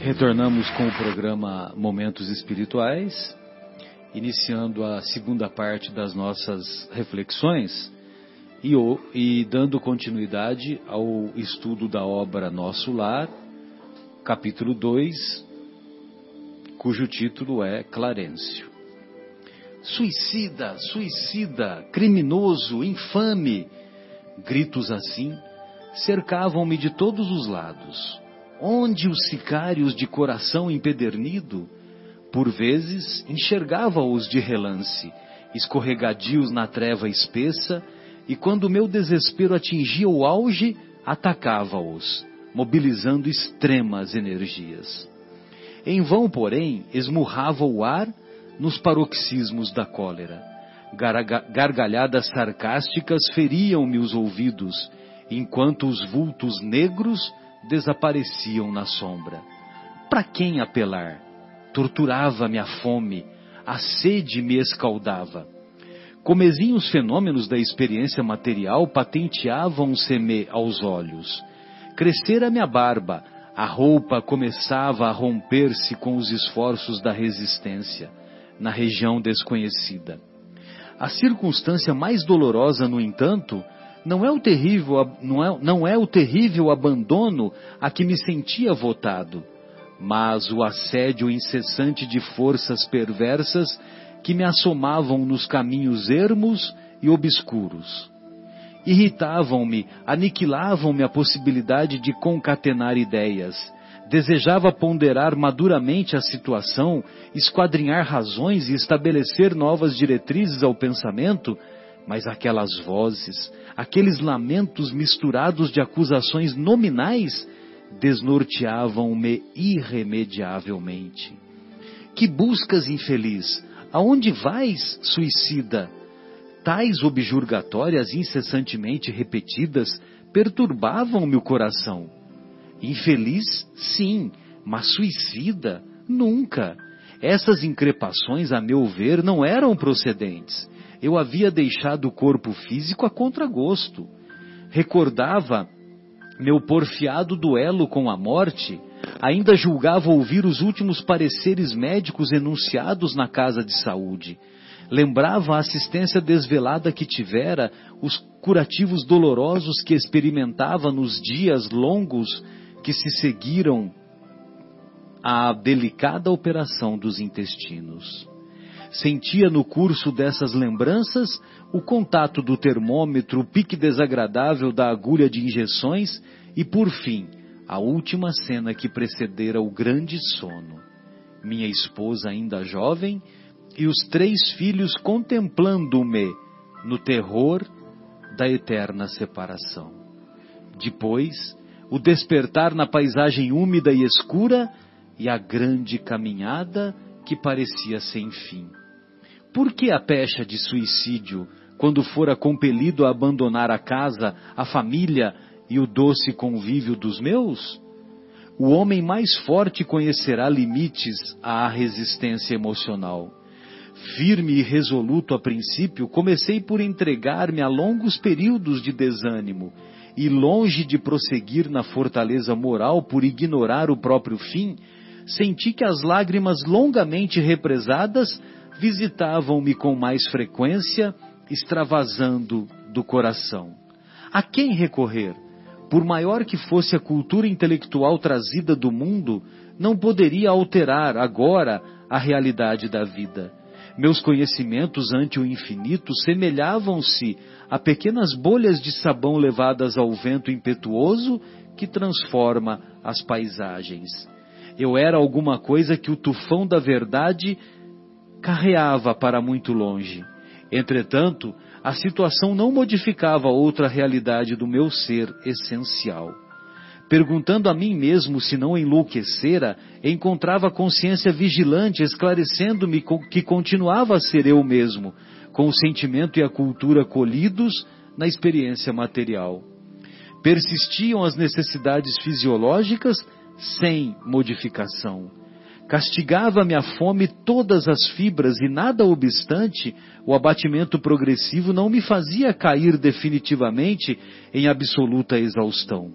Retornamos com o programa Momentos Espirituais, iniciando a segunda parte das nossas reflexões e dando continuidade ao estudo da obra Nosso Lar, capítulo 2, cujo título é Clarencio. Suicida, suicida, criminoso, infame! Gritos assim cercavam-me de todos os lados. Onde os sicários de coração empedernido, por vezes enxergava-os de relance, escorregadios na treva espessa, e quando meu desespero atingia o auge, atacava-os, mobilizando extremas energias. Em vão, porém, esmurrava o ar nos paroxismos da cólera. Gargalhadas sarcásticas feriam-me os ouvidos, enquanto os vultos negros desapareciam na sombra. Para quem apelar? Torturava-me a fome, a sede me escaldava. Comezinhos fenômenos da experiência material patenteavam-se-me aos olhos. Crescera-me a barba, a roupa começava a romper-se com os esforços da resistência, na região desconhecida. A circunstância mais dolorosa, no entanto, não é o terrível abandono a que me sentia votado, mas o assédio incessante de forças perversas que me assomavam nos caminhos ermos e obscuros. Irritavam-me, aniquilavam-me a possibilidade de concatenar ideias. Desejava ponderar maduramente a situação, esquadrinhar razões e estabelecer novas diretrizes ao pensamento, mas aquelas vozes, aqueles lamentos misturados de acusações nominais, desnorteavam-me irremediavelmente. Que buscas, infeliz? Aonde vais, suicida? Tais objurgatórias incessantemente repetidas perturbavam-me o coração. Infeliz, sim, mas suicida, nunca. Essas increpações, a meu ver, não eram procedentes. Eu havia deixado o corpo físico a contragosto. Recordava meu porfiado duelo com a morte, ainda julgava ouvir os últimos pareceres médicos enunciados na casa de saúde. Lembrava a assistência desvelada que tivera, os curativos dolorosos que experimentava nos dias longos que se seguiram à delicada operação dos intestinos. Sentia no curso dessas lembranças o contato do termômetro, o pique desagradável da agulha de injeções e, por fim, a última cena que precedera o grande sono. Minha esposa ainda jovem e os 3 filhos contemplando-me no terror da eterna separação. Depois, o despertar na paisagem úmida e escura e a grande caminhada que parecia sem fim. Por que a pecha de suicídio, quando fora compelido a abandonar a casa, a família e o doce convívio dos meus? O homem mais forte conhecerá limites à resistência emocional. Firme e resoluto a princípio, comecei por entregar-me a longos períodos de desânimo, e longe de prosseguir na fortaleza moral por ignorar o próprio fim, senti que as lágrimas longamente represadas visitavam-me com mais frequência, extravasando do coração. A quem recorrer? Por maior que fosse a cultura intelectual trazida do mundo, não poderia alterar agora a realidade da vida. Meus conhecimentos ante o infinito semelhavam-se a pequenas bolhas de sabão levadas ao vento impetuoso que transforma as paisagens. Eu era alguma coisa que o tufão da verdade carreava para muito longe. Entretanto, a situação não modificava outra realidade do meu ser essencial. Perguntando a mim mesmo se não enlouquecera, encontrava a consciência vigilante esclarecendo-me que continuava a ser eu mesmo, com o sentimento e a cultura colhidos na experiência material. Persistiam as necessidades fisiológicas sem modificação. Castigava-me a fome todas as fibras e, nada obstante, o abatimento progressivo não me fazia cair definitivamente em absoluta exaustão.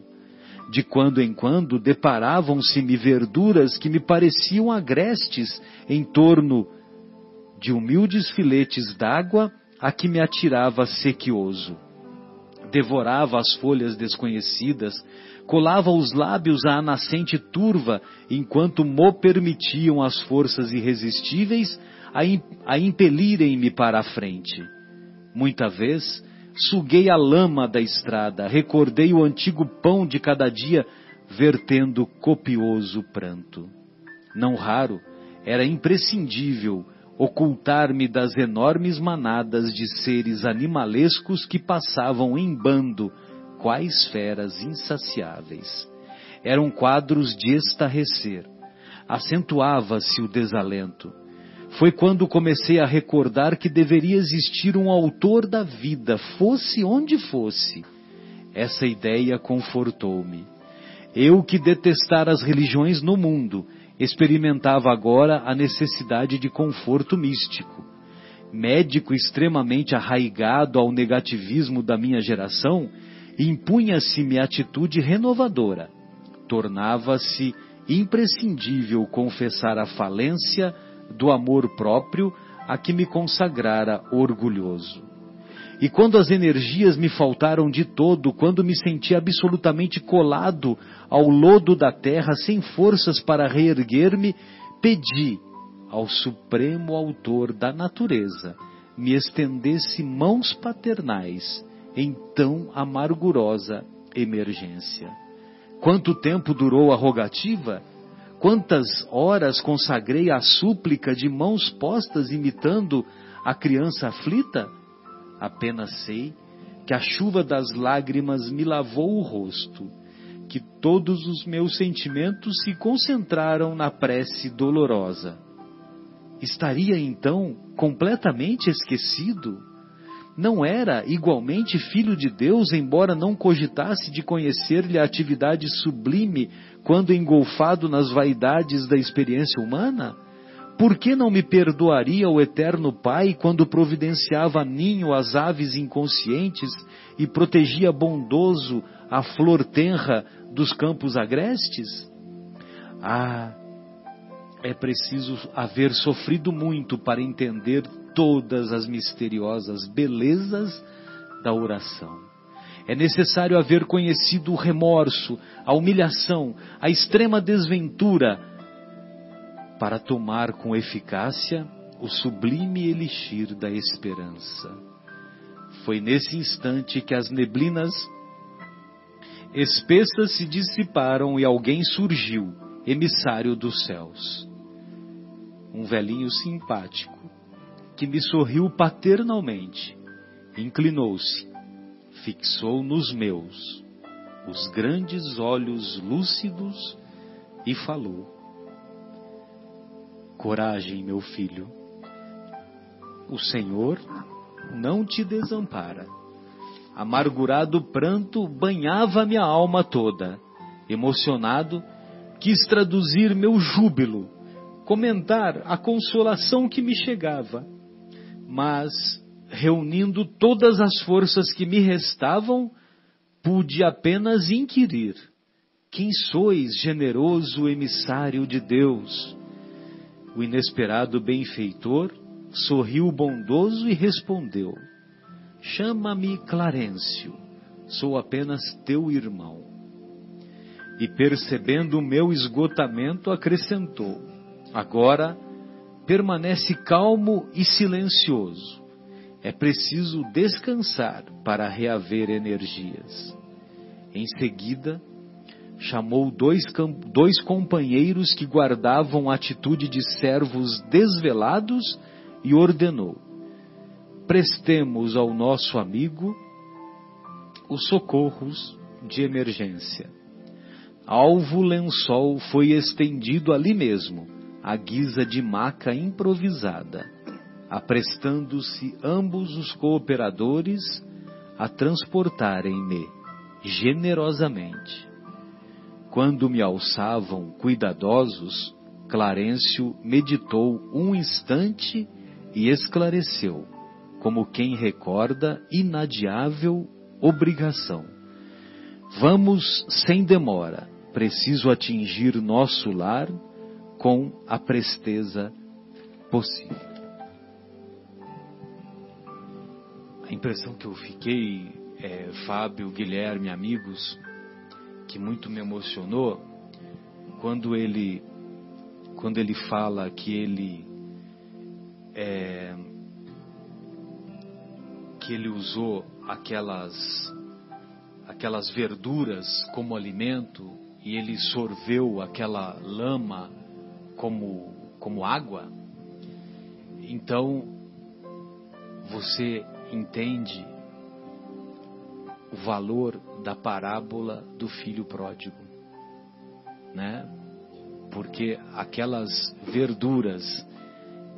De quando em quando deparavam-se-me verduras que me pareciam agrestes em torno de humildes filetes d'água a que me atirava sequioso. Devorava as folhas desconhecidas, colava os lábios à nascente turva, enquanto mo permitiam as forças irresistíveis a impelirem-me para a frente. Muita vez, suguei a lama da estrada, recordei o antigo pão de cada dia, vertendo copioso pranto. Não raro, era imprescindível ocultar-me das enormes manadas de seres animalescos que passavam em bando, quais feras insaciáveis. Eram quadros de estarrecer. Acentuava-se o desalento. Foi quando comecei a recordar que deveria existir um autor da vida, fosse onde fosse. Essa ideia confortou-me. Eu que detestara as religiões no mundo, experimentava agora a necessidade de conforto místico. Médico extremamente arraigado ao negativismo da minha geração, impunha-se-me atitude renovadora. Tornava-se imprescindível confessar a falência do amor próprio a que me consagrara orgulhoso. E quando as energias me faltaram de todo, quando me senti absolutamente colado ao lodo da terra, sem forças para reerguer-me, pedi ao Supremo Autor da natureza me estendesse mãos paternais em tão amargurosa emergência. Quanto tempo durou a rogativa? Quantas horas consagrei à súplica de mãos postas imitando a criança aflita? Apenas sei que a chuva das lágrimas me lavou o rosto, que todos os meus sentimentos se concentraram na prece dolorosa. Estaria então completamente esquecido? Não era igualmente filho de Deus, embora não cogitasse de conhecer-lhe a atividade sublime quando engolfado nas vaidades da experiência humana? Por que não me perdoaria o eterno Pai quando providenciava ninho às aves inconscientes e protegia bondoso a flor tenra dos campos agrestes? Ah, é preciso haver sofrido muito para entender todas as misteriosas belezas da oração. É necessário haver conhecido o remorso, a humilhação, a extrema desventura, para tomar com eficácia o sublime elixir da esperança. Foi nesse instante que as neblinas espessas se dissiparam e alguém surgiu, emissário dos céus. Um velhinho simpático, que me sorriu paternalmente, inclinou-se, fixou nos meus os grandes olhos lúcidos e falou: coragem, meu filho, o Senhor não te desampara. Amargurado pranto banhava minha alma toda. Emocionado, quis traduzir meu júbilo, comentar a consolação que me chegava. Mas, reunindo todas as forças que me restavam, pude apenas inquirir: quem sois, generoso emissário de Deus? O inesperado benfeitor sorriu bondoso e respondeu: chama-me Clarencio, sou apenas teu irmão. E percebendo o meu esgotamento, acrescentou: agora permanece calmo e silencioso. É preciso descansar para reaver energias. Em seguida, chamou dois companheiros que guardavam atitude de servos desvelados e ordenou: prestemos ao nosso amigo os socorros de emergência. Alvo lençol foi estendido ali mesmo, à guisa de maca improvisada, aprestando-se ambos os cooperadores a transportarem-me generosamente. Quando me alçavam cuidadosos, Clarencio meditou um instante e esclareceu, como quem recorda inadiável obrigação: Vamos sem demora. Preciso atingir nosso lar com a presteza possível. A impressão que eu fiquei, Fábio, Guilherme, amigos, que muito me emocionou, quando ele fala que ele usou aquelas verduras como alimento e ele sorveu aquela lama como água. Então você entende o valor da parábola do filho pródigo, né? Porque aquelas verduras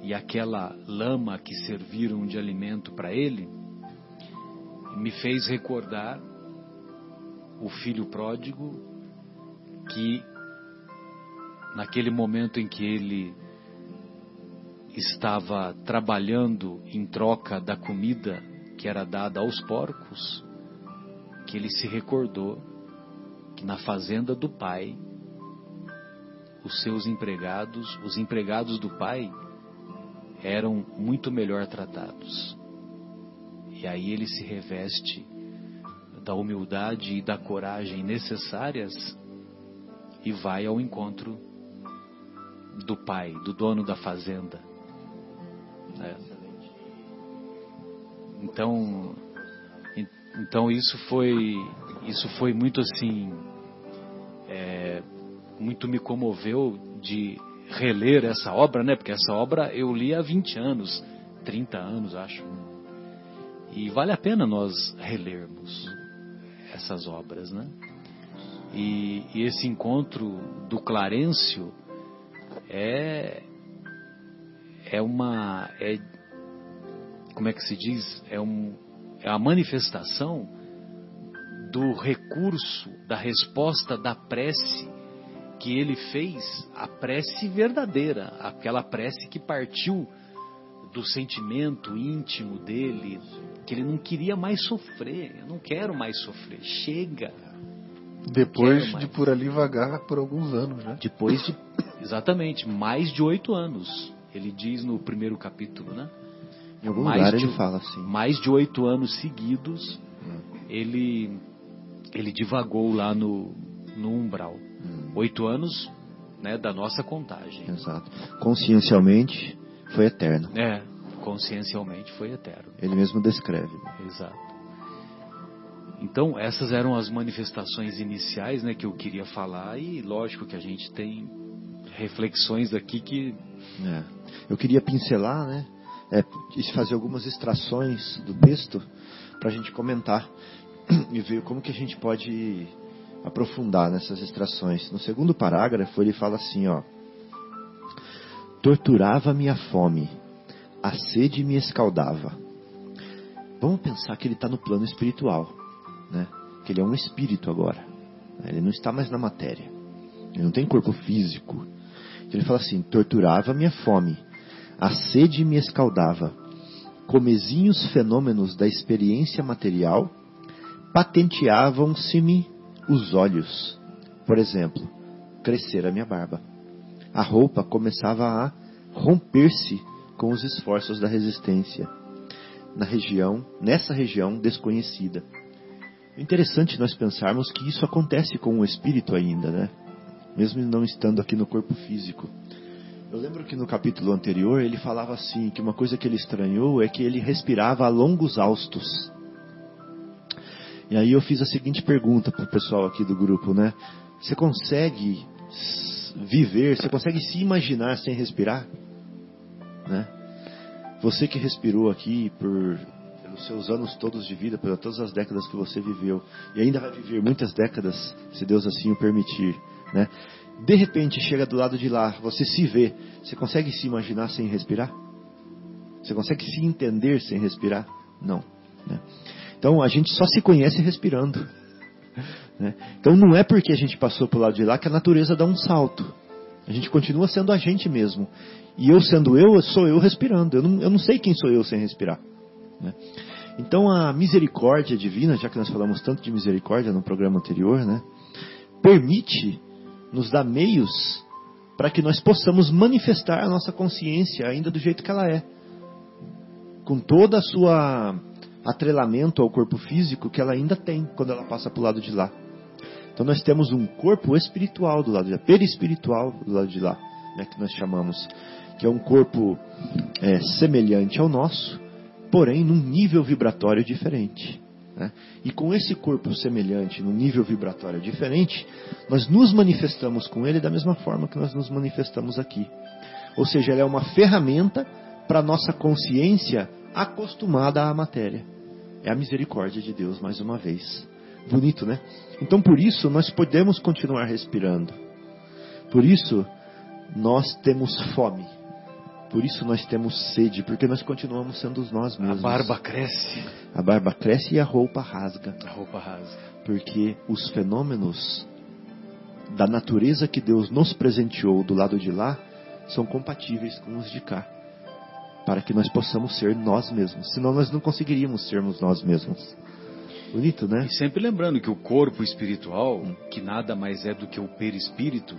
e aquela lama que serviram de alimento para ele me fez recordar o filho pródigo, que naquele momento em que ele estava trabalhando em troca da comida que era dada aos porcos, que ele se recordou que na fazenda do pai, os empregados do pai eram muito melhor tratados. E aí ele se reveste da humildade e da coragem necessárias e vai ao encontro do pai, do dono da fazenda. Então isso foi muito assim, muito me comoveu de reler essa obra, né? Porque essa obra eu li há 20 anos, 30 anos, acho. E vale a pena nós relermos essas obras, né? E esse encontro do Clarencio como é que se diz? É a manifestação do recurso, da resposta da prece que ele fez, a prece verdadeira, aquela prece que partiu do sentimento íntimo dele, que ele não queria mais sofrer. Eu não quero mais sofrer, chega. Depois de por ali vagar por alguns anos, né? Exatamente, mais de 8 anos. Ele diz no primeiro capítulo, né? Em algum lugar ele fala assim. Mais de 8 anos seguidos, ele divagou lá no umbral. 8 anos, né, da nossa contagem. Exato. Consciencialmente foi eterno. Consciencialmente foi eterno. Ele mesmo descreve. Exato. Então, essas eram as manifestações iniciais, né, que eu queria falar, e lógico que a gente tem reflexões aqui que... Eu queria pincelar, né, e fazer algumas extrações do texto para a gente comentar e ver como que a gente pode aprofundar nessas extrações. No segundo parágrafo ele fala assim, ó: torturava-me a fome, a sede me escaldava. Vamos pensar que ele está no plano espiritual, né? Que ele é um espírito agora, né? Ele não está mais na matéria, ele não tem corpo físico. Então ele fala assim: torturava-me a fome, a sede me escaldava. Comezinhos fenômenos da experiência material patenteavam-se-me os olhos. Por exemplo, crescer a minha barba. A roupa começava a romper-se com os esforços da resistência nessa região desconhecida. É interessante nós pensarmos que isso acontece com o espírito ainda, né? Mesmo não estando aqui no corpo físico. Eu lembro que no capítulo anterior ele falava assim, que uma coisa que ele estranhou é que ele respirava a longos haustos. E aí eu fiz a seguinte pergunta para o pessoal aqui do grupo, né? Você consegue viver, você consegue se imaginar sem respirar? Né? Você que respirou aqui pelos seus anos todos de vida, pelas todas as décadas que você viveu, e ainda vai viver muitas décadas, se Deus assim o permitir, né? De repente chega do lado de lá, você se vê, você consegue se imaginar sem respirar? Você consegue se entender sem respirar? Não, né? Então a gente só se conhece respirando, né? Então não é porque a gente passou pro lado de lá que a natureza dá um salto. A gente continua sendo a gente mesmo. E eu sendo eu, sou eu respirando. Eu não sei quem sou eu sem respirar, né? Então a misericórdia divina, já que nós falamos tanto de misericórdia no programa anterior, né, permite, nos dá meios para que nós possamos manifestar a nossa consciência ainda do jeito que ela é, com toda a sua atrelamento ao corpo físico que ela ainda tem quando ela passa para o lado de lá. Então nós temos um corpo espiritual do lado de lá, perispiritual do lado de lá, né, que nós chamamos, que é um corpo semelhante ao nosso, porém num nível vibratório diferente, né? E com esse corpo semelhante, num nível vibratório diferente, nós nos manifestamos com ele da mesma forma que nós nos manifestamos aqui. Ou seja, ele é uma ferramenta para a nossa consciência acostumada à matéria. É a misericórdia de Deus, mais uma vez. Bonito, né? Então, por isso, nós podemos continuar respirando. Por isso, nós temos fome. Por isso, nós temos sede. Porque nós continuamos sendo nós mesmos. A barba cresce. A barba cresce e a roupa rasga. A roupa rasga. Porque os fenômenos da natureza que Deus nos presenteou do lado de lá são compatíveis com os de cá. Para que nós possamos ser nós mesmos. Senão nós não conseguiríamos sermos nós mesmos. Bonito, né? E sempre lembrando que o corpo espiritual, que nada mais é do que o perispírito,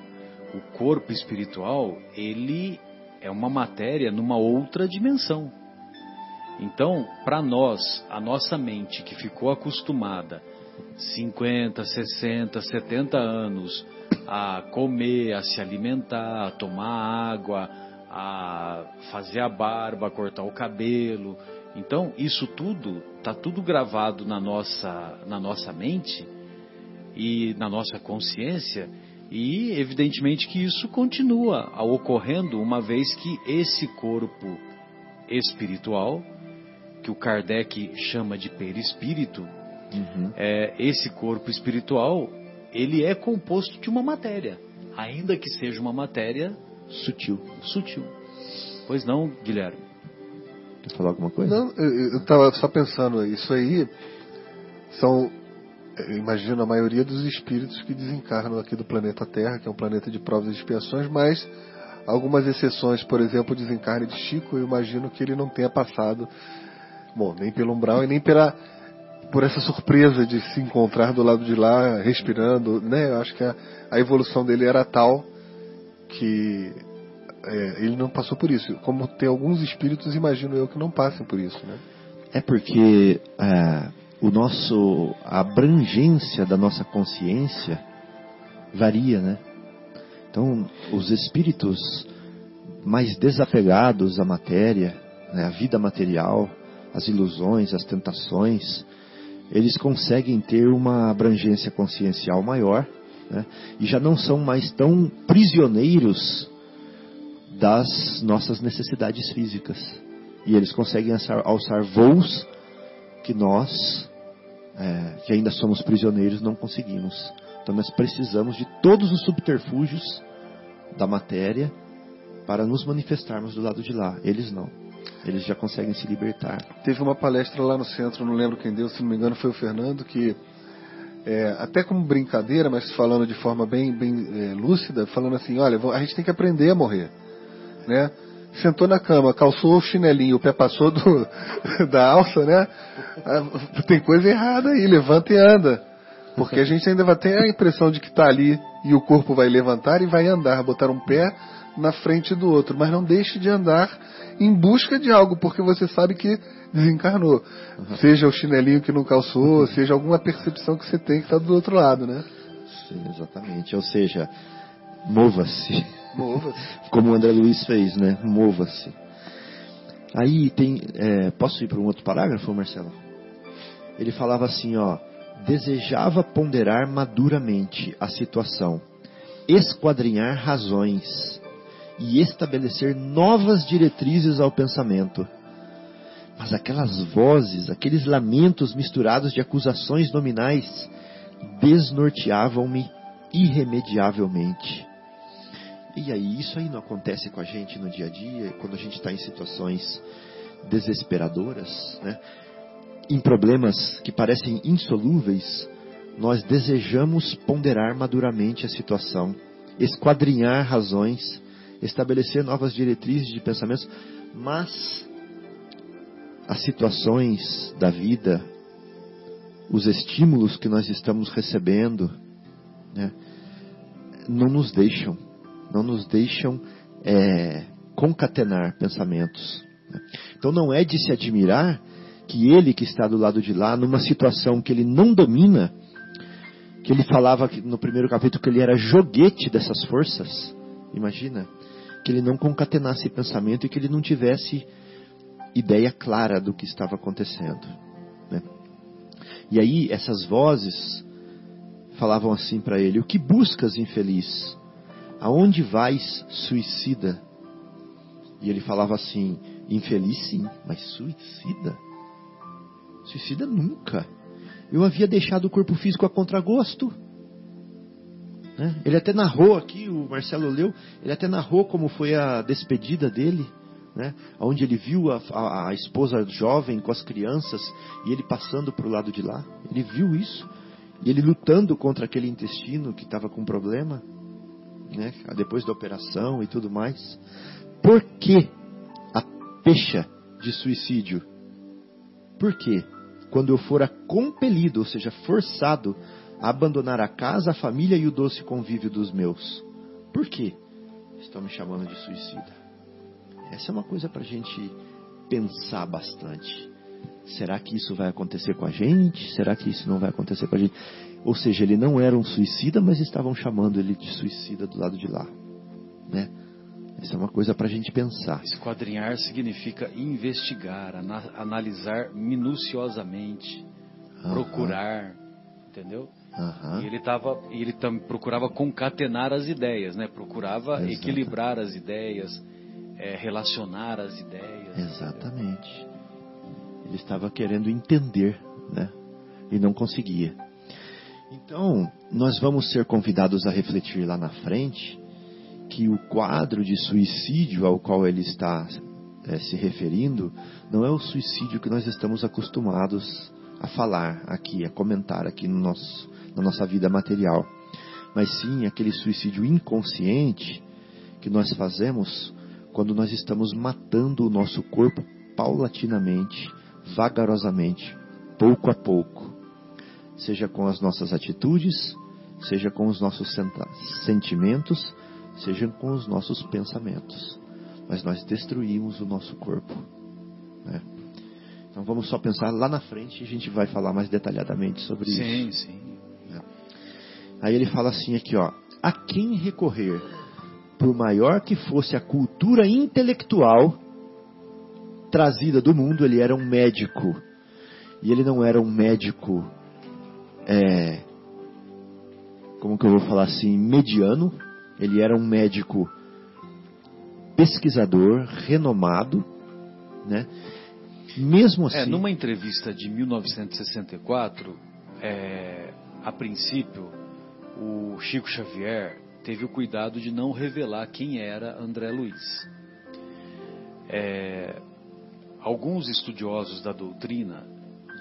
o corpo espiritual, ele é uma matéria numa outra dimensão. Então, para nós, a nossa mente que ficou acostumada 50, 60, 70 anos a comer, a se alimentar, a tomar água, a fazer a barba, a cortar o cabelo. Então, isso tudo, está tudo gravado na nossa mente e na nossa consciência, e evidentemente que isso continua ocorrendo uma vez que esse corpo espiritual, que o Kardec chama de perispírito, esse corpo espiritual, ele é composto de uma matéria, ainda que seja uma matéria sutil. Pois não, Guilherme? Quer falar alguma coisa? Não, eu estava só pensando, isso aí são, eu imagino, a maioria dos espíritos que desencarnam aqui do planeta Terra, que é um planeta de provas e expiações, mas algumas exceções, por exemplo, o desencarne de Chico, eu imagino que ele não tenha passado, nem pelo umbral e nem por essa surpresa de se encontrar do lado de lá, respirando, né? Eu acho que a evolução dele era tal que ele não passou por isso. Como tem alguns espíritos, imagino eu, que não passem por isso, né? É porque a abrangência da nossa consciência varia, né? Então, os espíritos mais desapegados à matéria, né, à vida material, às ilusões, às tentações, eles conseguem ter uma abrangência consciencial maior, né, e já não são mais tão prisioneiros das nossas necessidades físicas. E eles conseguem alçar voos que nós, que ainda somos prisioneiros, não conseguimos. Então nós precisamos de todos os subterfúgios da matéria para nos manifestarmos do lado de lá. Eles não. Eles já conseguem se libertar. Teve uma palestra lá no centro, não lembro quem deu, se não me engano foi o Fernando, que até como brincadeira, mas falando de forma bem lúcida, falando assim, olha, a gente tem que aprender a morrer, né? Sentou na cama, calçou o chinelinho, o pé passou da alça, né? Tem coisa errada aí, levanta e anda. Porque a gente ainda vai ter a impressão de que está ali e o corpo vai levantar e vai andar, botar um pé na frente do outro. Mas não deixe de andar em busca de algo, porque você sabe que desencarnou. Seja o chinelinho que não calçou, seja alguma percepção que você tem que está do outro lado, né? Sim, exatamente. Ou seja, mova-se. Mova-se. Como o André Luiz fez, né? Mova-se. Aí tem... posso ir para um outro parágrafo, Marcelo? Ele falava assim, ó... Desejava ponderar maduramente a situação, esquadrinhar razões e estabelecer novas diretrizes ao pensamento. Mas aquelas vozes, aqueles lamentos misturados de acusações nominais, desnorteavam-me irremediavelmente. E aí, isso aí não acontece com a gente no dia a dia, quando a gente está em situações desesperadoras, né? Em problemas que parecem insolúveis, nós desejamos ponderar maduramente a situação, esquadrinhar razões, estabelecer novas diretrizes de pensamentos, mas as situações da vida, os estímulos que nós estamos recebendo, né, não nos deixam concatenar pensamentos. Então não é de se admirar que ele que está do lado de lá, numa situação que ele não domina, que ele falava no primeiro capítulo que ele era joguete dessas forças, imagina, que ele não concatenasse pensamento e que ele não tivesse ideia clara do que estava acontecendo, né? E aí essas vozes falavam assim para ele: o que buscas, infeliz? Aonde vais, suicida? E ele falava assim: infeliz sim, mas suicida? Suicida nunca. Eu havia deixado o corpo físico a contragosto, né? Ele até narrou aqui, o Marcelo leu, ele até narrou como foi a despedida dele, né? Onde ele viu a esposa jovem com as crianças e ele passando para o lado de lá. Ele viu isso. E ele lutando contra aquele intestino que estava com problema, né? Depois da operação e tudo mais. Por que a pecha de suicídio? Por quê? Quando eu fora compelido, ou seja, forçado a abandonar a casa, a família e o doce convívio dos meus. Por que estão me chamando de suicida? Essa é uma coisa para a gente pensar bastante. Será que isso vai acontecer com a gente? Será que isso não vai acontecer com a gente? Ou seja, ele não era um suicida, mas estavam chamando ele de suicida do lado de lá, né? Essa é uma coisa para a gente pensar. Esquadrinhar significa investigar, analisar minuciosamente, procurar, entendeu? E ele também procurava concatenar as ideias, né? Procurava equilibrar as ideias, relacionar as ideias. Exatamente. Ele estava querendo entender, né? E não conseguia. Então, nós vamos ser convidados a refletir lá na frente que o quadro de suicídio ao qual ele está se referindo não é o suicídio que nós estamos acostumados a falar aqui, a comentar aqui na nossa vida material, mas sim aquele suicídio inconsciente que nós fazemos quando nós estamos matando o nosso corpo paulatinamente, vagarosamente, pouco a pouco, seja com as nossas atitudes, seja com os nossos sentimentos, seja com os nossos pensamentos. Mas nós destruímos o nosso corpo, né? Então vamos só pensar lá na frente, a gente vai falar mais detalhadamente sobre isso. Sim. Né? Aí ele fala assim aqui, ó: a quem recorrer, por maior que fosse a cultura intelectual trazida do mundo? Ele era um médico, e ele não era um médico, como que eu vou falar assim, mediano. Ele era um médico pesquisador, renomado, né? Mesmo assim... numa entrevista de 1964, a princípio, o Chico Xavier teve o cuidado de não revelar quem era André Luiz. Alguns estudiosos da doutrina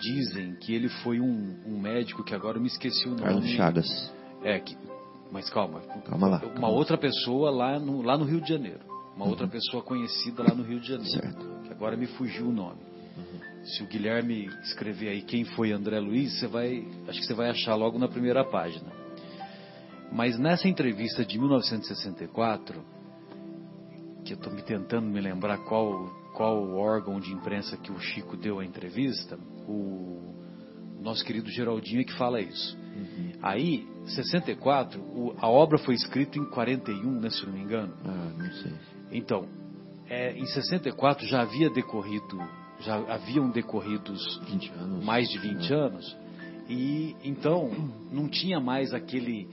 dizem que ele foi um médico que agora eu me esqueci o nome. Carlos Chagas. Mas calma lá. Uma outra pessoa lá no Rio de Janeiro. Uma outra pessoa conhecida lá no Rio de Janeiro. Certo. Que agora me fugiu o nome. Se o Guilherme escrever aí quem foi André Luiz, acho que você vai achar logo na primeira página. Mas nessa entrevista de 1964, que eu estou tentando me lembrar qual órgão de imprensa que o Chico deu a entrevista, o nosso querido Geraldinho é que fala isso. Aí, 64, a obra foi escrita em 41, né, se eu não me engano. Não sei. Então, em 64 já haviam decorridos 20 anos. Mais de 20 anos, e então não tinha mais aquele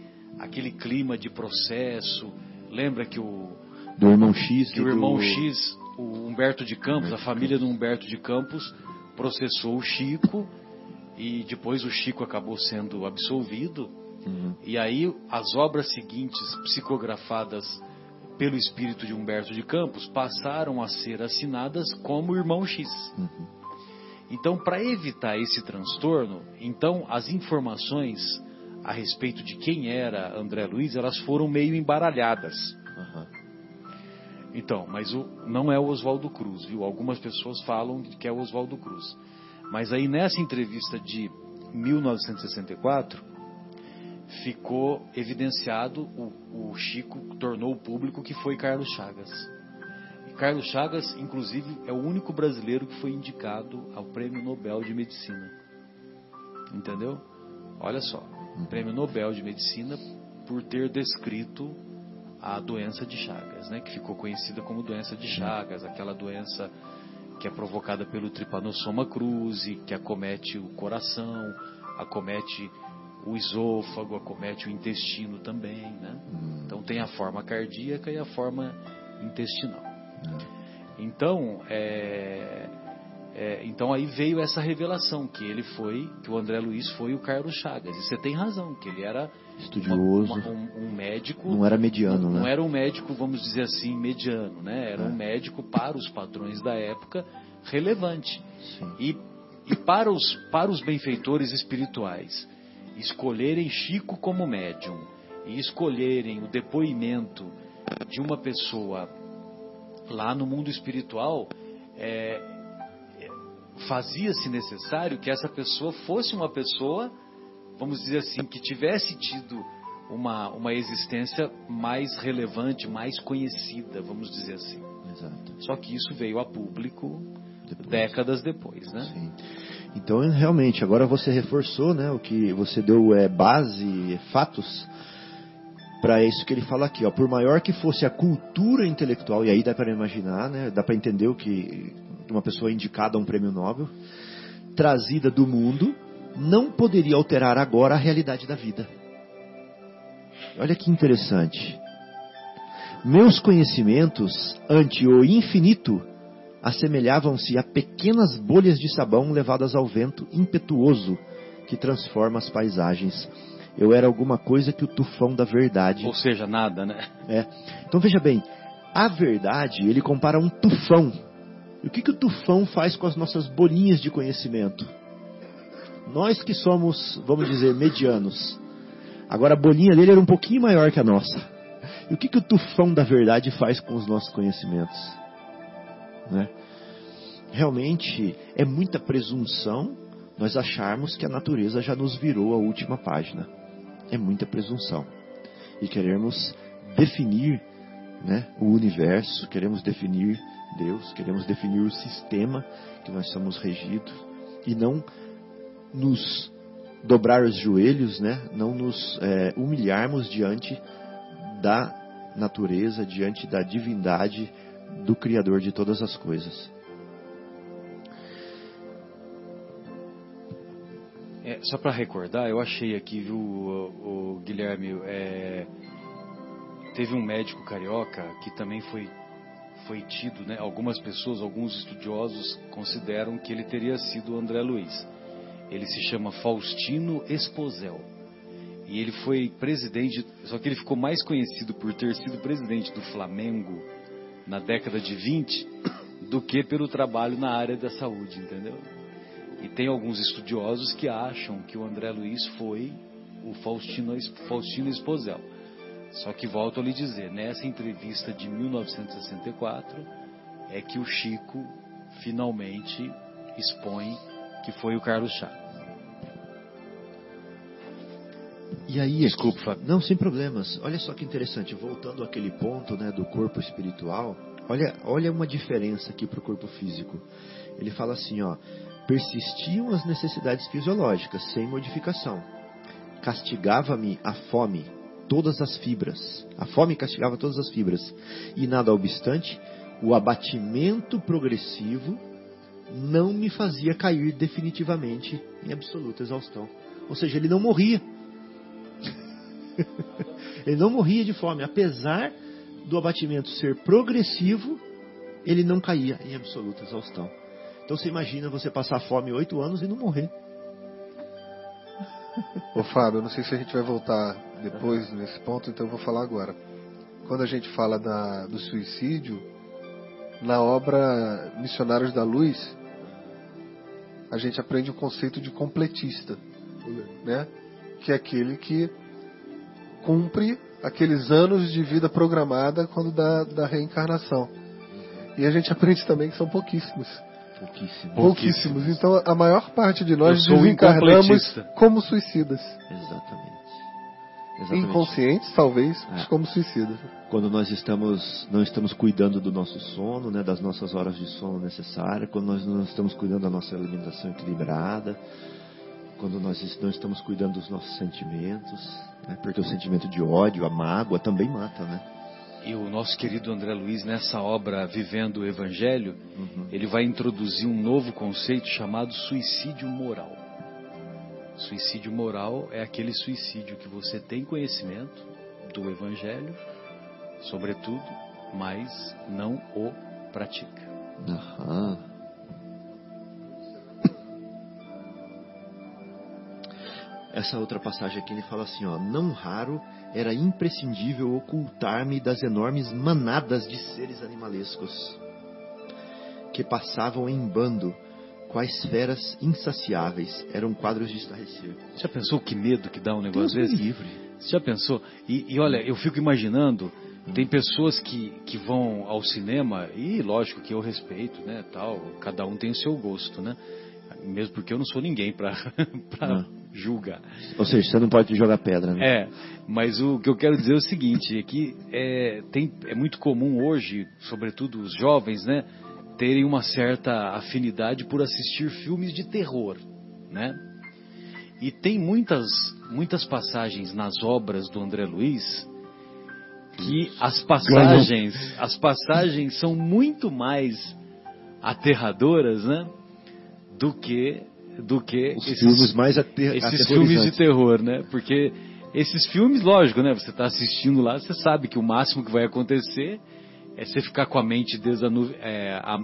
clima de processo. Lembra que do irmão X, que o irmão X, o Humberto de Campos, a família do Humberto de Campos processou o Chico, e depois o Chico acabou sendo absolvido. E aí as obras seguintes, psicografadas pelo espírito de Humberto de Campos, passaram a ser assinadas como Irmão X. Então, para evitar esse transtorno, então as informações a respeito de quem era André Luiz, elas foram meio embaralhadas. Então, mas não é o Oswaldo Cruz, viu? Algumas pessoas falam que é o Oswaldo Cruz. Mas aí nessa entrevista de 1964, ficou evidenciado, o Chico tornou público que foi Carlos Chagas. E Carlos Chagas, inclusive, é o único brasileiro que foi indicado ao Prêmio Nobel de Medicina. Entendeu? Olha só, Prêmio Nobel de Medicina por ter descrito a doença de Chagas, né? Que ficou conhecida como doença de Chagas, aquela doença que é provocada pelo Trypanosoma cruzi, que acomete o coração, acomete o esôfago, acomete o intestino também, né? Então tem a forma cardíaca e a forma intestinal. Então, então aí veio essa revelação que o André Luiz foi o Carlos Chagas. E você tem razão, que ele era estudioso, um médico. Não era mediano, né? Não era um médico, vamos dizer assim, mediano, né? Era um médico para os padrões da época relevante. Sim. E para os benfeitores espirituais escolherem Chico como médium e escolherem o depoimento de uma pessoa lá no mundo espiritual, fazia-se necessário que essa pessoa fosse uma pessoa, vamos dizer assim, que tivesse tido uma existência mais relevante, mais conhecida, vamos dizer assim. Exato. Só que isso veio a público décadas depois, né? Sim. Então, realmente, agora você reforçou, né, o que você deu base, fatos, para isso que ele fala aqui, ó, por maior que fosse a cultura intelectual, e aí dá para imaginar, né, dá para entender o que uma pessoa indicada a um prêmio Nobel, trazida do mundo, não poderia alterar agora a realidade da vida. Olha que interessante. Meus conhecimentos ante o infinito assemelhavam-se a pequenas bolhas de sabão levadas ao vento impetuoso que transforma as paisagens. Eu era alguma coisa que o tufão da verdade... Ou seja, nada, né? Então veja bem, a verdade ele compara a um tufão. E o que o tufão faz com as nossas bolinhas de conhecimento? Nós que somos, vamos dizer, medianos. Agora a bolinha dele era um pouquinho maior que a nossa. E o que o tufão da verdade faz com os nossos conhecimentos? Né? Realmente é muita presunção nós acharmos que a natureza já nos virou a última página. É muita presunção. E queremos definir, né, o universo, queremos definir Deus, queremos definir o sistema que nós somos regidos e não nos dobrar os joelhos, né, não nos humilharmos diante da natureza, diante da divindade do Criador de todas as coisas. Só para recordar, eu achei aqui, viu, o Guilherme, teve um médico carioca que também foi tido, né, algumas pessoas, alguns estudiosos consideram que ele teria sido o André Luiz. Ele se chama Faustino Esposel. E ele foi presidente, só que ele ficou mais conhecido por ter sido presidente do Flamengo na década de 20 do que pelo trabalho na área da saúde, entendeu? E tem alguns estudiosos que acham que o André Luiz foi o Faustino Esposel. Só que volto a lhe dizer, nessa entrevista de 1964 é que o Chico finalmente expõe que foi o Carlos Chagas. E aí, desculpe, Fábio. Não, sem problemas. Olha só que interessante, voltando àquele ponto, né, do corpo espiritual, olha uma diferença aqui para o corpo físico. Ele fala assim, ó, persistiam as necessidades fisiológicas, sem modificação. Castigava-me a fome, todas as fibras. A fome castigava todas as fibras. E nada obstante, o abatimento progressivo não me fazia cair definitivamente em absoluta exaustão. Ou seja, ele não morria. Ele não morria de fome. Apesar do abatimento ser progressivo, ele não caía em absoluta exaustão. Então você imagina você passar fome 8 anos e não morrer. Ô Fábio, eu não sei se a gente vai voltar depois nesse ponto, então eu vou falar agora. Quando a gente fala do suicídio, na obra Missionários da Luz, a gente aprende o conceito de completista, né? Que é aquele que cumpre aqueles anos de vida programada quando da reencarnação. E a gente aprende também que são pouquíssimos. Pouquíssimos. Então a maior parte de nós desencarnamos como suicidas. Exatamente. Inconscientes, talvez, mas como suicidas. Quando nós não estamos cuidando do nosso sono, né, das nossas horas de sono necessárias, quando nós não estamos cuidando da nossa alimentação equilibrada, quando nós não estamos cuidando dos nossos sentimentos, né, porque o sentimento de ódio, a mágoa também mata, né? E o nosso querido André Luiz, nessa obra Vivendo o Evangelho, ele vai introduzir um novo conceito chamado suicídio moral. Suicídio moral é aquele suicídio que você tem conhecimento do Evangelho, sobretudo, mas não o pratica. Essa outra passagem aqui ele fala assim, ó: não raro era imprescindível ocultar-me das enormes manadas de seres animalescos que passavam em bando, quais feras insaciáveis, eram quadros de estarrecer. Já pensou que medo que dá um negócio Deus desse? me livre. Você já pensou? E olha, eu fico imaginando, tem pessoas que vão ao cinema, e lógico que eu respeito, né, tal, cada um tem o seu gosto, né? Mesmo porque eu não sou ninguém para julgar. Ou seja, você não pode jogar pedra, né? Mas o que eu quero dizer é o seguinte, é que é muito comum hoje, sobretudo os jovens, né, terem uma certa afinidade por assistir filmes de terror, né? E tem muitas passagens nas obras do André Luiz que as passagens são muito mais aterradoras, né, do que os filmes mais esses filmes de terror, né? Porque esses filmes, lógico, né? Você está assistindo lá, você sabe que o máximo que vai acontecer é você ficar com a mente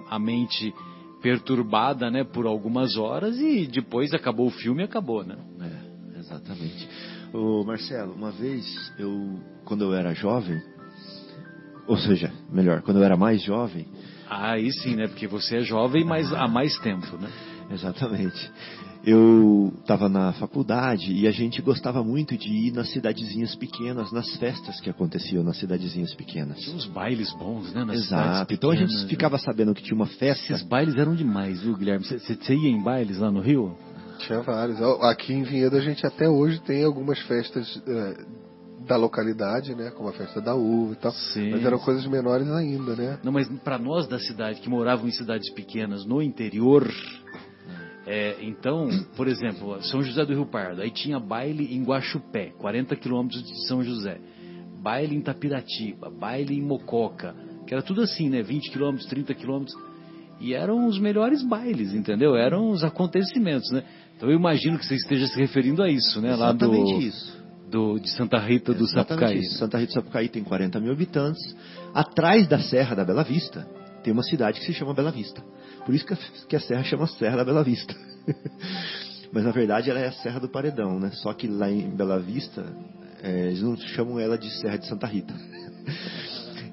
a mente perturbada, né, por algumas horas, e depois acabou o filme e acabou, né? Exatamente. Ô Marcelo, uma vez quando eu era jovem, ou seja, melhor, quando eu era mais jovem. Aí sim, né? Porque você é jovem, mas há mais tempo, né? Exatamente. Eu estava na faculdade e a gente gostava muito de ir nas cidadezinhas pequenas, nas festas que aconteciam nas cidadezinhas pequenas. Tinha uns bailes bons, né? Nas Exato. Então a gente ficava sabendo que tinha uma festa. Esses bailes eram demais, viu, Guilherme? Você ia em bailes lá no Rio? Tinha vários. Aqui em Vinhedo a gente até hoje tem algumas festas da localidade, né? Como a festa da uva e tal. Sim. Mas eram coisas menores ainda, né? Não, mas para nós da cidade, que moravam em cidades pequenas no interior, então, por exemplo, São José do Rio Pardo, aí tinha baile em Guaxupé, 40 quilômetros de São José. Baile em Tapiratiba, baile em Mococa, que era tudo assim, né? 20 quilômetros, 30 quilômetros. E eram os melhores bailes, entendeu? Eram os acontecimentos, né? Então eu imagino que você esteja se referindo a isso, né? Exatamente lá isso. De Santa Rita do Sapucaí. Isso. Santa Rita do Sapucaí tem 40 mil habitantes. Atrás da Serra da Bela Vista tem uma cidade que se chama Bela Vista. Por isso que a serra chama Serra da Bela Vista. Mas na verdade ela é a Serra do Paredão, né? Só que lá em Bela Vista eles não chamam ela de Serra de Santa Rita.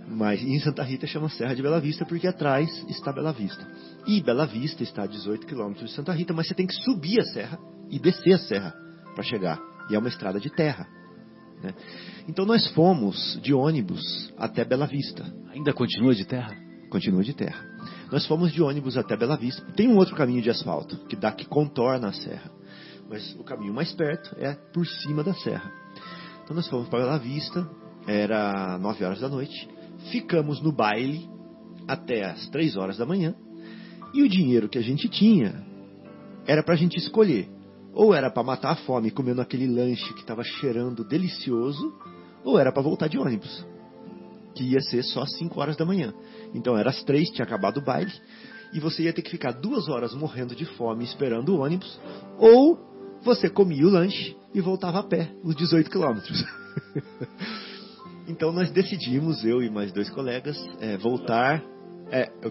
Mas em Santa Rita chama Serra de Bela Vista porque atrás está Bela Vista. E Bela Vista está a 18 quilômetros de Santa Rita, mas você tem que subir a serra e descer a serra para chegar. E é uma estrada de terra, né? Então nós fomos de ônibus até Bela Vista. Ainda continua de terra? Continua de terra. Nós fomos de ônibus até Bela Vista. Tem um outro caminho de asfalto que contorna a serra, mas o caminho mais perto é por cima da serra. Então nós fomos para Bela Vista, era 9 horas da noite. Ficamos no baile até as 3 horas da manhã. E o dinheiro que a gente tinha era para a gente escolher. Ou era para matar a fome comendo aquele lanche que estava cheirando delicioso, ou era para voltar de ônibus, que ia ser só às 5 horas da manhã. Então era às 3, tinha acabado o baile, e você ia ter que ficar 2 horas morrendo de fome esperando o ônibus, ou você comia o lanche e voltava a pé, os 18 quilômetros. Então nós decidimos, eu e mais 2 colegas, voltar,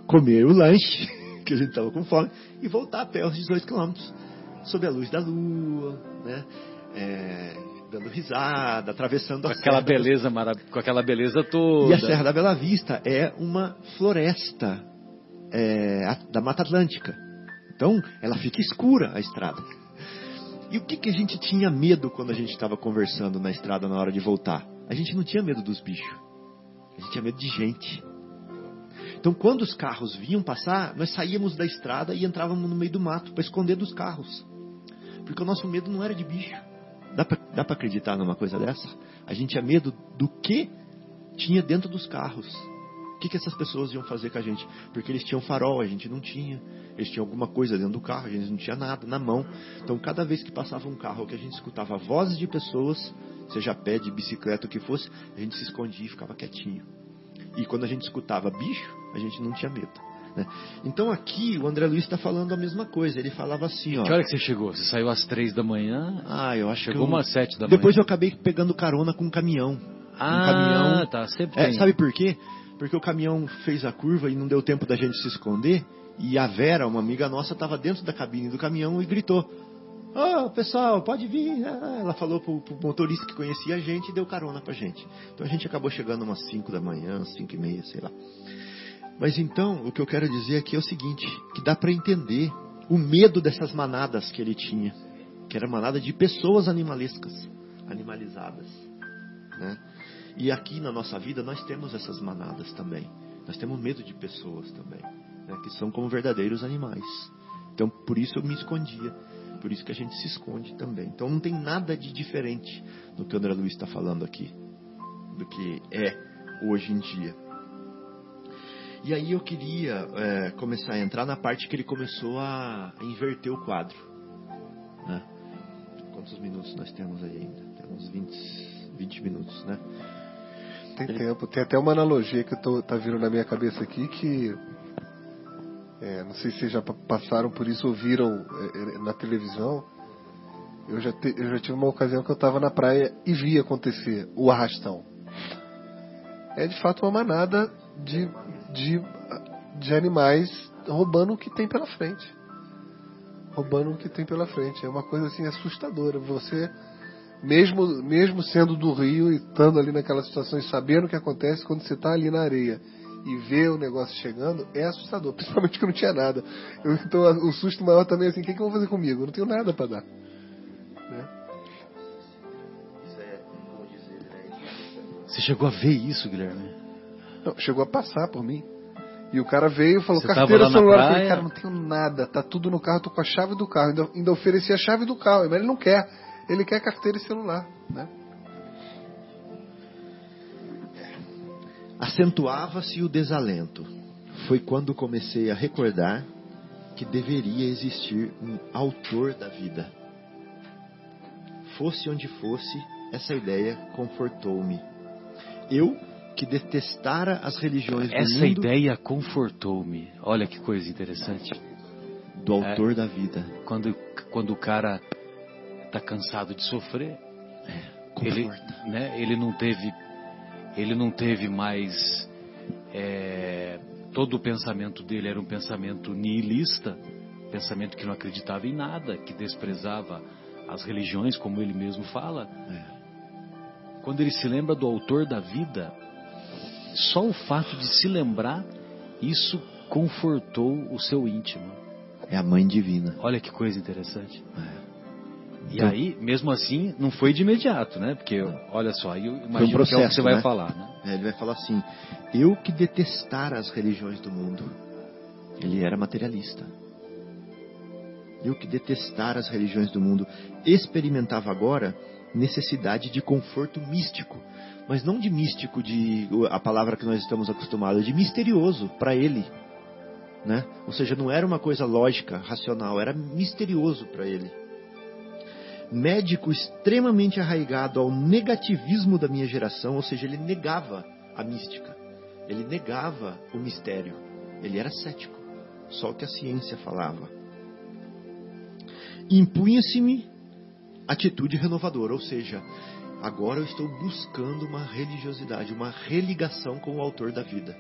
comer o lanche, que a gente estava com fome, e voltar a pé os 18 quilômetros, sob a luz da lua, né? Dando risada, atravessando a serra. Com aquela beleza toda. E a Serra da Bela Vista é uma floresta da Mata Atlântica. Então ela fica escura, a estrada. E o que a gente tinha medo quando a gente estava conversando na estrada na hora de voltar? a gente não tinha medo dos bichos. A gente tinha medo de gente. Então, quando os carros vinham passar, nós saíamos da estrada e entrávamos no meio do mato para esconder dos carros. Porque o nosso medo não era de bicho. Dá para acreditar numa coisa dessa? A gente tinha medo do que tinha dentro dos carros. O que essas pessoas iam fazer com a gente? Porque eles tinham farol, a gente não tinha. Eles tinham alguma coisa dentro do carro, a gente não tinha nada na mão. Então, cada vez que passava um carro que a gente escutava vozes de pessoas, seja a pé, de bicicleta, o que fosse, a gente se escondia e ficava quietinho. E quando a gente escutava bicho, a gente não tinha medo, né? Então aqui o André Luiz está falando a mesma coisa. Ele falava assim, ó... Que hora que você chegou? Você saiu às 3 da manhã? Eu acho chegou umas 7 da manhã. Depois eu acabei pegando carona com um caminhão. Caminhão... tá, sempre tem. Sabe por quê? Porque o caminhão fez a curva e não deu tempo da gente se esconder. E a Vera, uma amiga nossa, estava dentro da cabine do caminhão e gritou: pessoal, pode vir. Ela falou pro motorista que conhecia a gente e deu carona pra gente. Então a gente acabou chegando umas 5 da manhã, 5:30, sei lá. Mas então, o que eu quero dizer aqui é o seguinte, que dá para entender o medo dessas manadas que ele tinha, que era manada de pessoas animalizadas, né? E aqui na nossa vida nós temos essas manadas também. Nós temos medo de pessoas também, né? Que são como verdadeiros animais. Então por isso eu me escondia, por isso que a gente se esconde também. Então não tem nada de diferente do que o André Luiz está falando aqui, do que é hoje em dia. E aí eu queria começar a entrar na parte que ele começou a inverter o quadro, né? Quantos minutos nós temos aí ainda? Temos 20 minutos, né? Tem tempo. Tem até uma analogia que tá vindo na minha cabeça aqui que... não sei se vocês já passaram por isso, ouviram na televisão. Eu já tive uma ocasião que eu estava na praia e vi acontecer o arrastão. É de fato uma manada de animais roubando o que tem pela frente. É uma coisa assim assustadora. Você, mesmo sendo do Rio e estando ali naquelas situações, sabendo o que acontece, quando você está ali na areia e vê o negócio chegando, é assustador. Principalmente que eu não tinha nada. Então o susto maior também é assim: o que eu vou fazer comigo? Eu não tenho nada para dar, né? Você chegou a ver isso, Guilherme? Não, chegou a passar por mim. E o cara veio e falou: você carteira, celular. Eu falei: cara, não tenho nada, tá tudo no carro, tô com a chave do carro. Ainda ofereci a chave do carro, mas ele não quer. Ele quer carteira e celular, né? Acentuava-se o desalento. Foi quando comecei a recordar que deveria existir um autor da vida. Fosse onde fosse, essa ideia confortou-me. Eu, que detestara as religiões do mundo... Essa ideia confortou-me. Olha que coisa interessante. Do autor da vida. Quando o cara está cansado de sofrer, ele não teve mais... todo o pensamento dele era um pensamento nihilista, pensamento que não acreditava em nada, que desprezava as religiões, como ele mesmo fala. Quando ele se lembra do autor da vida, só o fato de se lembrar, isso confortou o seu íntimo. É a mãe divina. Olha que coisa interessante. E aí, mesmo assim, não foi de imediato, né? Porque, olha só, eu imagino processo, que é o que você vai né? falar, né? Ele vai falar assim: eu que detestara as religiões do mundo. Ele era materialista. Eu que detestara as religiões do mundo, experimentava agora necessidade de conforto místico. Mas não de místico, a palavra que nós estamos acostumados, de misterioso para ele, né? Ou seja, não era uma coisa lógica, racional, era misterioso para ele. Médico extremamente arraigado ao negativismo da minha geração, ou seja, ele negava a mística, ele negava o mistério, ele era cético, só o que a ciência falava. Impunha-se-me atitude renovadora, ou seja, agora eu estou buscando uma religiosidade, uma religação com o autor da vida.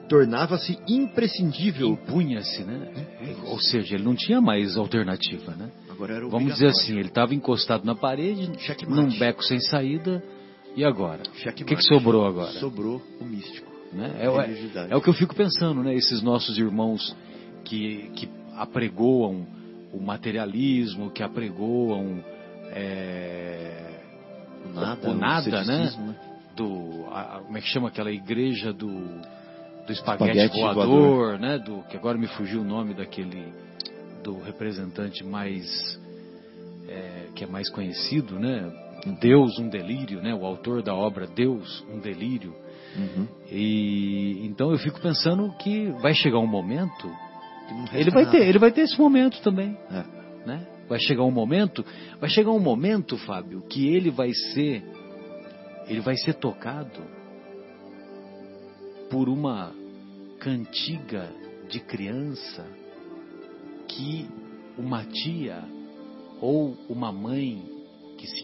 Tornava-se imprescindível. Impunha-se, né? Ou seja, ele não tinha mais alternativa, né? Agora era vamos dizer assim, ele estava encostado na parede, num beco sem saída, e agora? O que sobrou agora? Sobrou o místico, né? É o que eu fico pensando, né? Esses nossos irmãos que apregoam o materialismo, que apregoam nada, o nada, né? ceticismo, Como é que chama aquela igreja do espaguete voador, né? Que agora me fugiu o nome do representante que é mais conhecido, né? Deus, um delírio, né? O autor da obra Deus, um delírio. Uhum. E então eu fico pensando que vai chegar um momento, Que não resta ele vai ter esse momento também, nada. né? Vai chegar um momento, Fábio, que ele vai ser tocado por uma cantiga de criança que uma tia ou uma mãe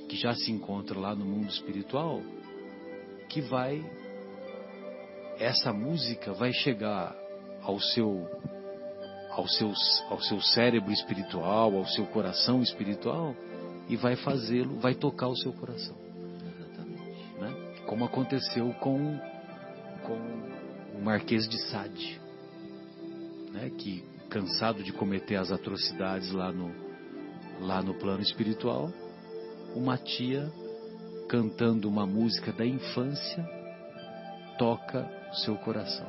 que já se encontra lá no mundo espiritual, essa música vai chegar ao seu cérebro espiritual, ao seu coração espiritual, e vai tocar o seu coração. Exatamente. Né? Como aconteceu com o Marquês de Sade, né? Que, cansado de cometer as atrocidades lá no plano espiritual, uma tia, cantando uma música da infância, toca o seu coração.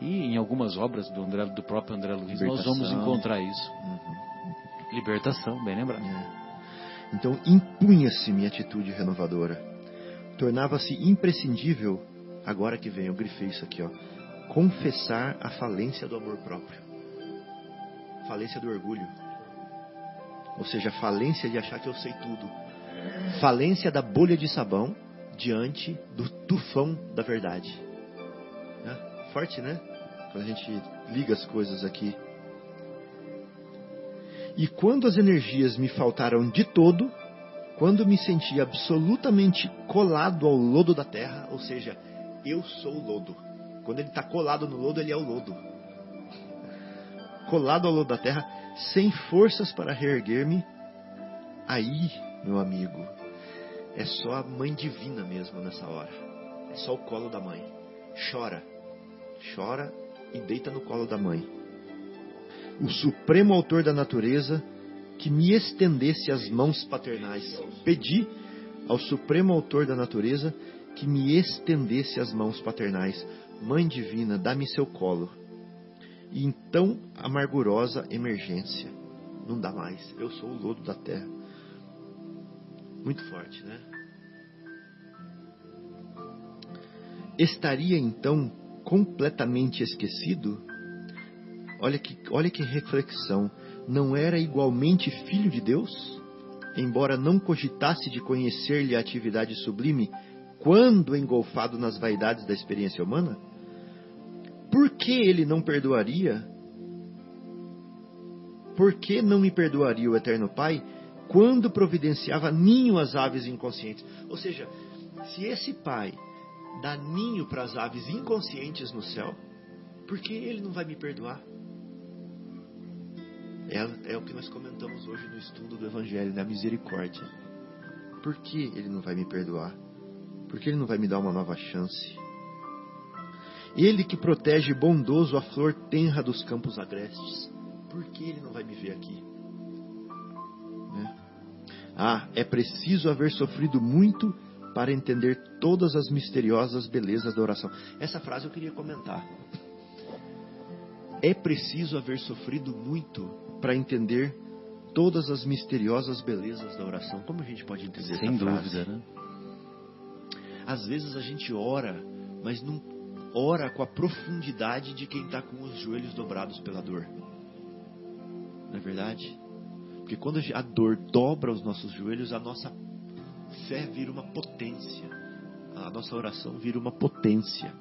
E em algumas obras do próprio André Luiz nós vamos encontrar isso. Libertação, bem lembrado. Então impunha-se minha atitude renovadora. Tornava-se imprescindível, agora que vem, eu grifei isso aqui, confessar a falência do amor próprio. Falência do orgulho. Ou seja, falência de achar que eu sei tudo. Falência da bolha de sabão diante do tufão da verdade. Forte, né? Quando a gente liga as coisas aqui. E quando as energias me faltaram de todo, quando me senti absolutamente colado ao lodo da terra, ou seja, eu sou o lodo. Quando ele está colado no lodo, ele é o lodo. Colado ao lodo da terra, sem forças para reerguer-me, aí, meu amigo, é só a mãe divina mesmo nessa hora. É só o colo da mãe. Chora e deita no colo da mãe. O supremo autor da natureza que me estendesse as mãos paternais. Pedi ao supremo autor da natureza que me estendesse as mãos paternais. Mãe divina, dá-me seu colo. E então, amargurosa emergência. Não dá mais. Eu sou o lodo da terra. Muito forte, né? Estaria então completamente esquecido? Olha que reflexão. Não era igualmente filho de Deus? Embora não cogitasse de conhecer-lhe a atividade sublime, quando engolfado nas vaidades da experiência humana? Por que ele não perdoaria? Por que não me perdoaria o Eterno Pai quando providenciava ninho às aves inconscientes? Ou seja, se esse Pai dá ninho para as aves inconscientes no céu, por que ele não vai me perdoar? É o que nós comentamos hoje no estudo do Evangelho, da misericórdia. Por que ele não vai me perdoar? Por que ele não vai me dar uma nova chance? Ele que protege bondoso a flor tenra dos campos agrestes, por que ele não vai me ver aqui? É preciso haver sofrido muito para entender todas as misteriosas belezas da oração. Essa frase eu queria comentar. É preciso haver sofrido muito para entender todas as misteriosas belezas da oração. Como a gente pode entender essa frase? Sem dúvida, né? Às vezes a gente ora, mas não ora com a profundidade de quem está com os joelhos dobrados pela dor. Não é verdade? Porque quando a dor dobra os nossos joelhos, a nossa fé vira uma potência. A nossa oração vira uma potência.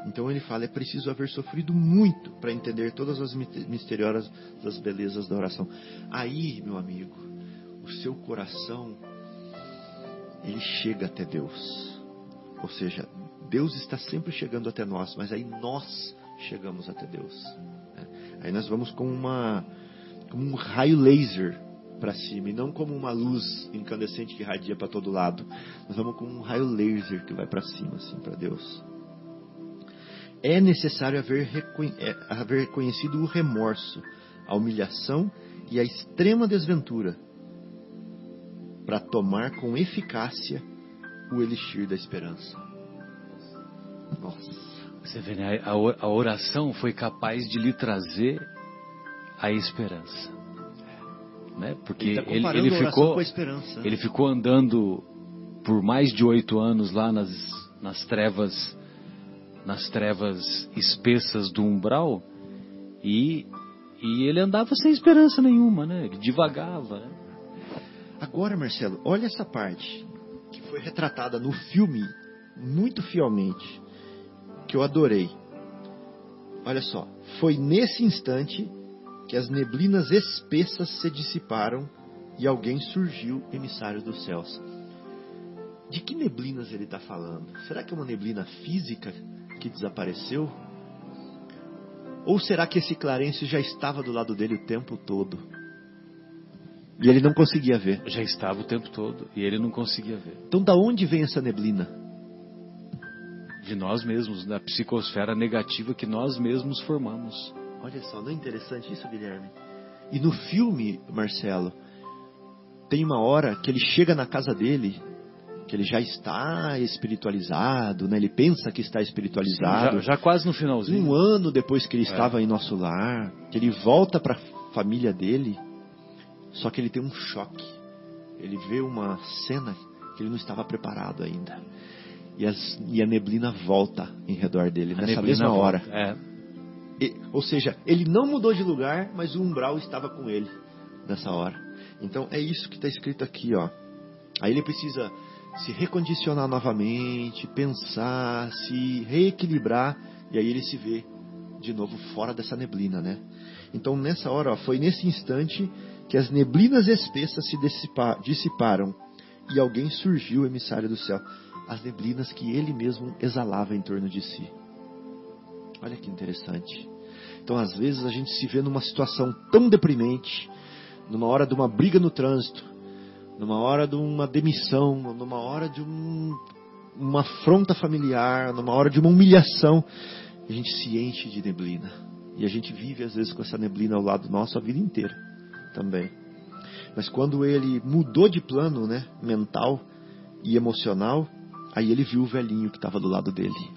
Então ele fala, é preciso haver sofrido muito para entender todas as misteriosas belezas da oração. Aí, meu amigo, o seu coração, ele chega até Deus. Ou seja, Deus está sempre chegando até nós, mas aí nós chegamos até Deus. Aí nós vamos como um raio laser para cima, e não como uma luz incandescente que irradia para todo lado. Nós vamos como um raio laser que vai para cima, assim, para Deus. É necessário haver reconhecido o remorso, a humilhação e a extrema desventura para tomar com eficácia o elixir da esperança. Nossa. Você vê, né? A oração foi capaz de lhe trazer a esperança, né? Porque ele ficou andando por mais de 8 anos lá nas trevas espessas do umbral, e ele andava sem esperança nenhuma, né? Ele divagava, né? Agora, Marcelo, olha essa parte que foi retratada no filme muito fielmente, que eu adorei. Olha só, foi nesse instante que as neblinas espessas se dissiparam e alguém surgiu, emissário dos céus. De que neblinas ele está falando? Será que é uma neblina física que desapareceu? Ou será que esse Clarencio já estava do lado dele o tempo todo? E ele não conseguia ver. Já estava o tempo todo e ele não conseguia ver. Então da onde vem essa neblina? De nós mesmos, da psicosfera negativa que nós mesmos formamos. Olha só, não é interessante isso, Guilherme? E no filme, Marcelo, tem uma hora que ele chega na casa dele, que ele já está espiritualizado, né? Ele pensa que está espiritualizado. Sim, já quase no finalzinho. 1 ano depois que ele estava em nosso lar, que ele volta para a família dele, só que ele tem um choque. Ele vê uma cena que ele não estava preparado ainda. E a neblina volta em redor dele, nessa mesma hora. Ou seja, ele não mudou de lugar, mas o umbral estava com ele nessa hora. Então é isso que está escrito aqui, ó. Aí ele precisa se recondicionar novamente, pensar, se reequilibrar, e aí ele se vê de novo fora dessa neblina, né? Então nessa hora, ó, foi nesse instante que as neblinas espessas se dissiparam e alguém surgiu, emissário do céu. As neblinas que ele mesmo exalava em torno de si. Olha que interessante. Então às vezes a gente se vê numa situação tão deprimente, numa hora de uma briga no trânsito, numa hora de uma demissão, numa hora de uma afronta familiar, numa hora de uma humilhação, a gente se enche de neblina. E a gente vive às vezes com essa neblina ao lado nosso a vida inteira também. Mas quando ele mudou de plano, né, mental e emocional, aí ele viu o velhinho que estava do lado dele,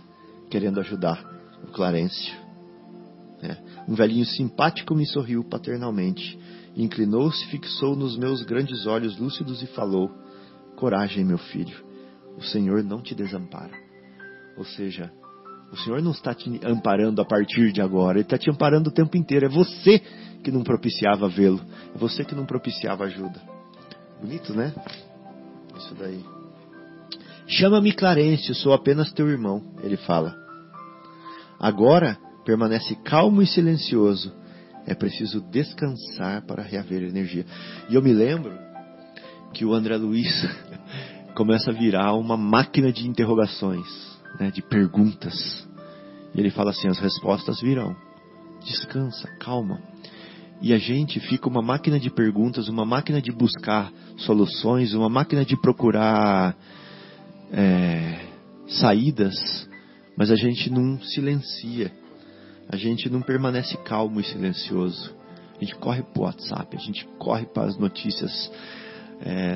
querendo ajudar o Clarencio. Um velhinho simpático me sorriu paternalmente. Inclinou-se, fixou nos meus grandes olhos lúcidos e falou: coragem, meu filho, o Senhor não te desampara. Ou seja, o Senhor não está te amparando a partir de agora, Ele está te amparando o tempo inteiro. É você que não propiciava vê-lo, é você que não propiciava ajuda. Bonito, né? Isso daí. Chama-me Clarencio, sou apenas teu irmão, ele fala. Agora permanece calmo e silencioso. É preciso descansar para reaver energia. E eu me lembro que o André Luiz começa a virar uma máquina de interrogações, né, de perguntas. E ele fala assim: as respostas virão. Descansa, calma. E a gente fica uma máquina de perguntas, uma máquina de buscar soluções, uma máquina de procurar saídas, mas a gente não silencia. A gente não permanece calmo e silencioso. A gente corre para o WhatsApp, a gente corre para as notícias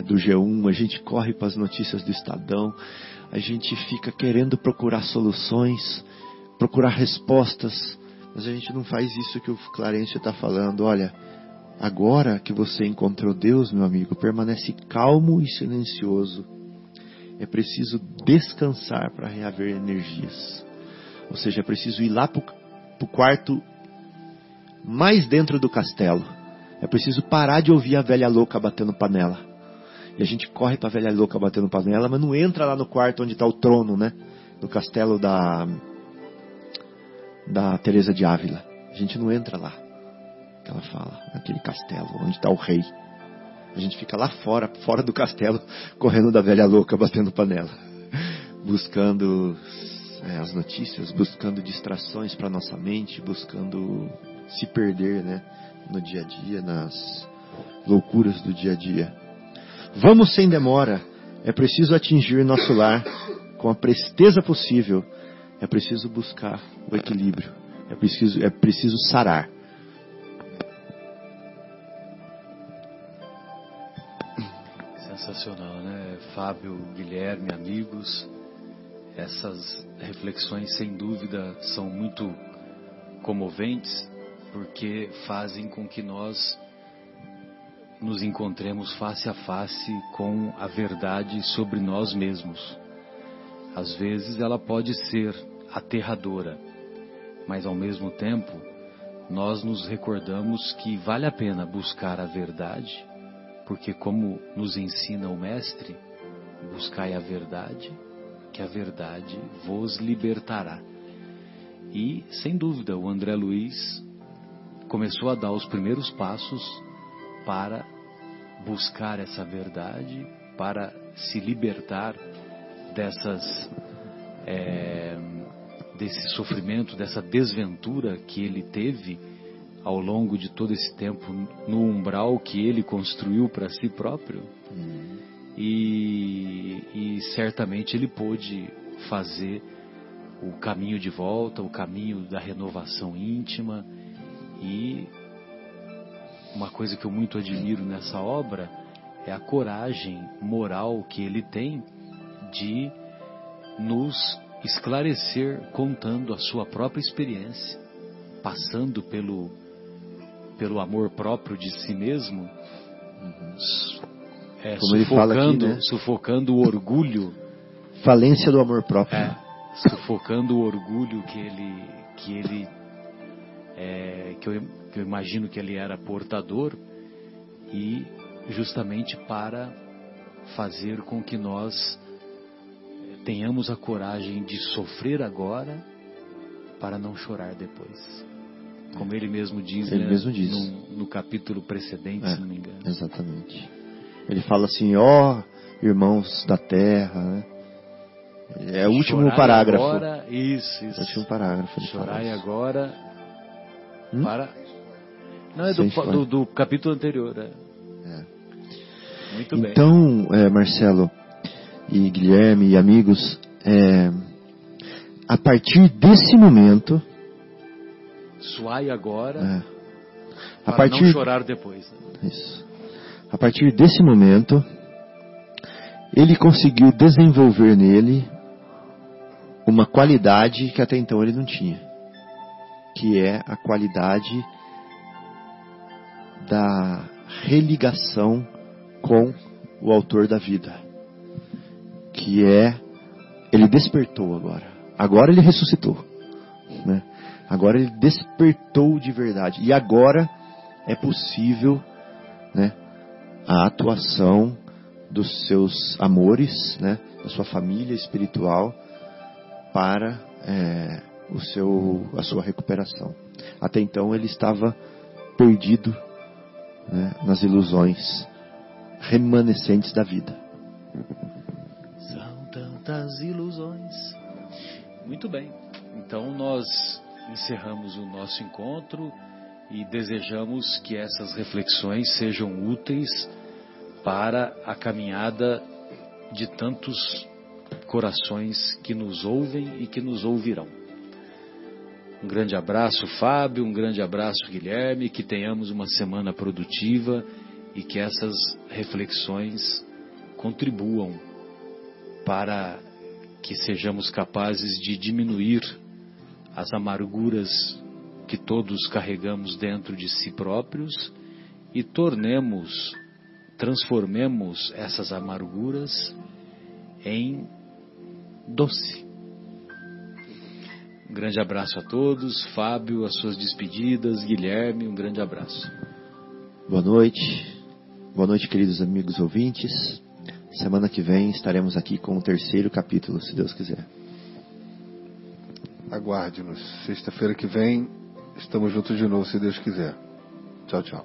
do G1, a gente corre para as notícias do Estadão. A gente fica querendo procurar soluções, procurar respostas, mas a gente não faz isso que o Clarencio está falando. Olha, agora que você encontrou Deus, meu amigo, permanece calmo e silencioso. É preciso descansar para reaver energias. Ou seja, é preciso ir lá para o quarto mais dentro do castelo. É preciso parar de ouvir a velha louca batendo panela. E a gente corre para a velha louca batendo panela, mas não entra lá no quarto onde está o trono, né? No castelo da Teresa de Ávila. A gente não entra lá, que ela fala, naquele castelo onde está o rei. A gente fica lá fora do castelo, correndo da velha louca batendo panela, buscando as notícias, buscando distrações para nossa mente, buscando se perder, né, no dia a dia, nas loucuras do dia a dia. Vamos sem demora. É preciso atingir nosso lar com a presteza possível. É preciso buscar o equilíbrio. É preciso sarar. Sensacional, né? Fábio, Guilherme, amigos, essas reflexões sem dúvida são muito comoventes, porque fazem com que nós nos encontremos face a face com a verdade sobre nós mesmos. Às vezes ela pode ser aterradora, mas ao mesmo tempo nós nos recordamos que vale a pena buscar a verdade, porque como nos ensina o Mestre, buscai a verdade, que a verdade vos libertará. E, sem dúvida, o André Luiz começou a dar os primeiros passos para buscar essa verdade, para se libertar desse sofrimento, dessa desventura que ele teve ao longo de todo esse tempo no umbral que ele construiu para si próprio. E certamente ele pôde fazer o caminho de volta, o caminho da renovação íntima. E uma coisa que eu muito admiro nessa obra é a coragem moral que ele tem de nos esclarecer contando a sua própria experiência, passando pelo amor próprio de si mesmo, como ele fala aqui, né? Sufocando o orgulho. Falência do amor próprio. Sufocando o orgulho que eu imagino que ele era portador, e justamente para fazer com que nós tenhamos a coragem de sofrer agora para não chorar depois. Como ele mesmo diz, ele mesmo diz. No capítulo precedente, se não me engano. Exatamente. Ele fala assim, ó irmãos da terra, né? É o último parágrafo. Agora, isso. É o último parágrafo. Chorai agora para... Não, é do capítulo anterior. Muito bem. Então, Marcelo e Guilherme e amigos, a partir desse momento... Suai agora para não chorar depois. Isso. A partir desse momento, ele conseguiu desenvolver nele uma qualidade que até então ele não tinha, que é a qualidade da religação com o autor da vida, que ele despertou agora ele ressuscitou, né? Agora ele despertou de verdade, e agora é possível, né, a atuação dos seus amores, né, da sua família espiritual para a sua recuperação. Até então ele estava perdido, né, nas ilusões remanescentes da vida. São tantas ilusões. Muito bem. Então nós encerramos o nosso encontro e desejamos que essas reflexões sejam úteis para a caminhada de tantos corações que nos ouvem e que nos ouvirão. Um grande abraço, Fábio, um grande abraço, Guilherme, que tenhamos uma semana produtiva e que essas reflexões contribuam para que sejamos capazes de diminuir as amarguras que todos carregamos dentro de si próprios e transformemos essas amarguras em doce. Um grande abraço a todos. Fábio, as suas despedidas. Guilherme, um grande abraço. Boa noite. Boa noite, queridos amigos ouvintes. Semana que vem estaremos aqui com o 3º capítulo, se Deus quiser. Aguarde-nos. Sexta-feira que vem estamos juntos de novo, se Deus quiser. Tchau, tchau.